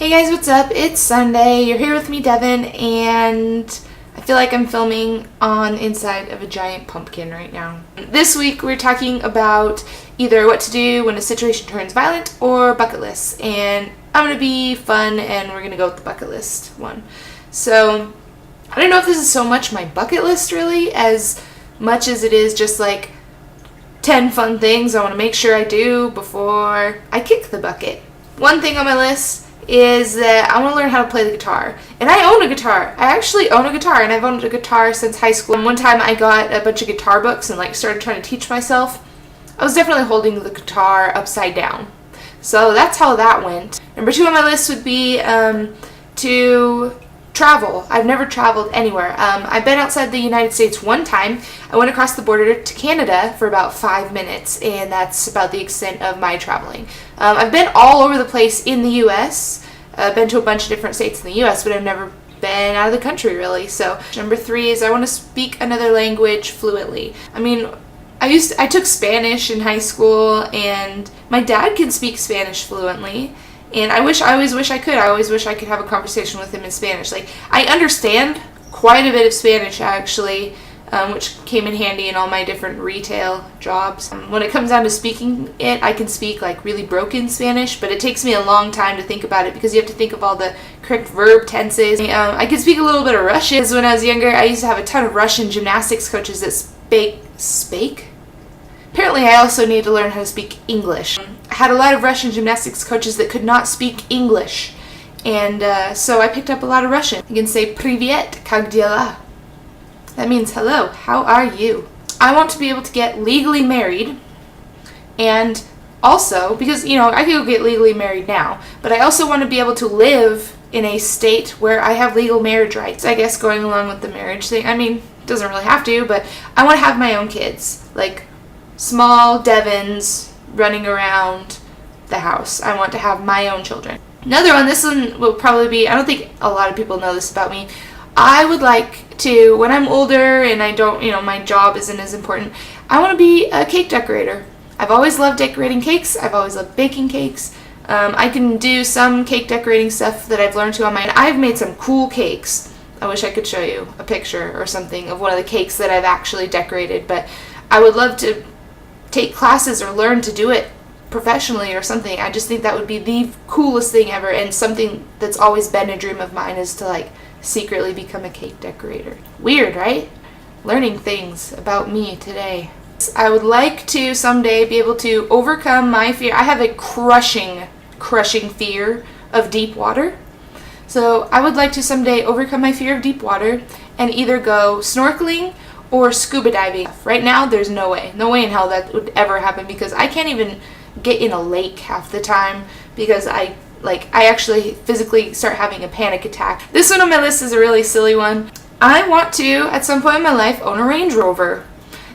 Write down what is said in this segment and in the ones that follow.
Hey guys, what's up? It's Sunday. You're here with me, Devin, and I feel like I'm filming on the inside of a giant pumpkin right now. This week we're talking about either what to do when a situation turns violent or bucket lists, and I'm going to be fun and we're going to go with the bucket list one. So, I don't know if this is so much my bucket list really as much as it is just like 10 fun things I want to make sure I do before I kick the bucket. One thing on my list is that I want to learn how to play the guitar. And I own a guitar. I actually own a guitar, and I've owned a guitar since high school. And one time I got a bunch of guitar books and started trying to teach myself. I was definitely holding the guitar upside down. So that's how that went. Number 2 on my list would be to travel. I've never traveled anywhere. I've been outside the United States one time. I went across the border to Canada for about 5 minutes, and that's about the extent of my traveling. I've been all over the place in the U.S. I've been to a bunch of different states in the U.S., but I've never been out of the country really. So number 3 is I want to speak another language fluently. I mean, I took Spanish in high school, and my dad can speak Spanish fluently. And I always wish I could. I always wish I could have a conversation with him in Spanish. Like, I understand quite a bit of Spanish, actually, which came in handy in all my different retail jobs. When it comes down to speaking it, I can speak, like, really broken Spanish, but it takes me a long time to think about it because you have to think of all the correct verb tenses. I can speak a little bit of Russian. Because when I was younger, I used to have a ton of Russian gymnastics coaches that spake? Apparently, I also need to learn how to speak English. I had a lot of Russian gymnastics coaches that could not speak English, and so I picked up a lot of Russian. You can say "Привет, как дела?" That means hello, how are you? I want to be able to get legally married, and also, because, you know, I could go get legally married now, but I also want to be able to live in a state where I have legal marriage rights. I guess going along with the marriage thing, I mean, it doesn't really have to, but I want to have my own kids, like small Devins running around the house. I want to have my own children. Another one, this one will probably be, I don't think a lot of people know this about me. I would like to, when I'm older and I don't, my job isn't as important, I want to be a cake decorator. I've always loved decorating cakes. I've always loved baking cakes. I can do some cake decorating stuff that I've learned to on my own. I've made some cool cakes. I wish I could show you a picture or something of one of the cakes that I've actually decorated, but I would love to take classes or learn to do it professionally or something. I just think that would be the coolest thing ever, and something that's always been a dream of mine is to secretly become a cake decorator. Weird, right? Learning things about me today. I would like to someday be able to overcome my fear. I have a crushing fear of deep water. So I would like to someday overcome my fear of deep water and either go snorkeling or scuba diving. Right now, there's no way in hell that would ever happen because I can't even get in a lake half the time because I actually physically start having a panic attack. This one on my list is a really silly one. I want to, at some point in my life, own a Range Rover.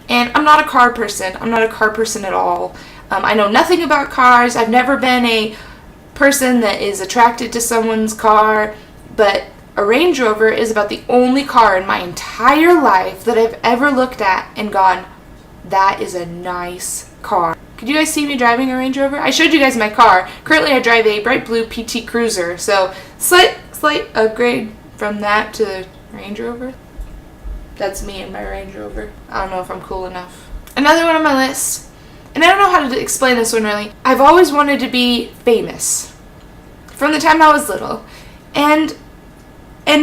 And I'm not a car person. I'm not a car person at all. I know nothing about cars. I've never been a person that is attracted to someone's car, but a Range Rover is about the only car in my entire life that I've ever looked at and gone, that is a nice car. Could you guys see me driving a Range Rover? I showed you guys my car. Currently I drive a bright blue PT Cruiser, so slight upgrade from that to the Range Rover. That's me in my Range Rover. I don't know if I'm cool enough. Another one on my list, and I don't know how to explain this one really. I've always wanted to be famous from the time I was little. And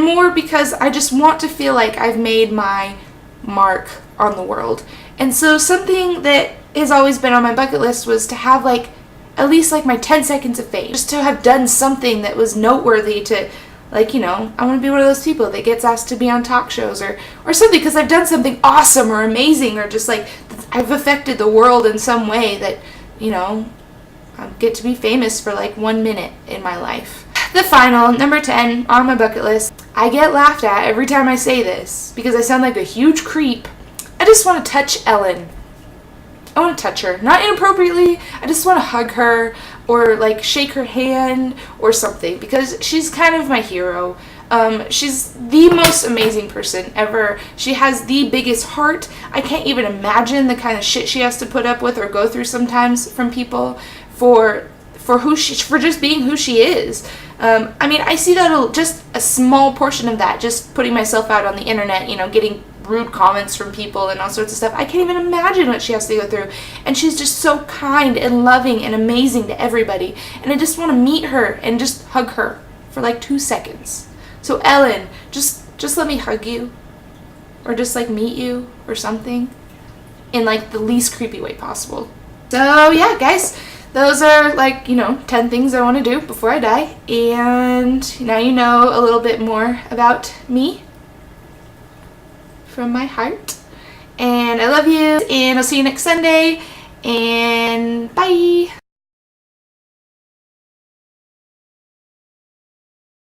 more because I just want to feel like I've made my mark on the world. And so something that has always been on my bucket list was to have at least my 10 seconds of fame. Just to have done something that was noteworthy to, I want to be one of those people that gets asked to be on talk shows or something because I've done something awesome or amazing or just I've affected the world in some way that, I get to be famous for 1 minute in my life. The final, number 10 on my bucket list, I get laughed at every time I say this because I sound like a huge creep. I just want to touch Ellen. I want to touch her. Not inappropriately, I just want to hug her or shake her hand or something because she's kind of my hero. She's the most amazing person ever. She has the biggest heart. I can't even imagine the kind of shit she has to put up with or go through sometimes from people for just being who she is. I mean, I see that just a small portion of that, just putting myself out on the internet, you know, getting rude comments from people and all sorts of stuff. I can't even imagine what she has to go through. And she's just so kind and loving and amazing to everybody. And I just want to meet her and just hug her for like 2 seconds. So Ellen, just let me hug you, or just like meet you or something, in like the least creepy way possible. So yeah, guys, those are like, you know, 10 things I want to do before I die. And now you know a little bit more about me from my heart. And I love you, and I'll see you next Sunday, and bye.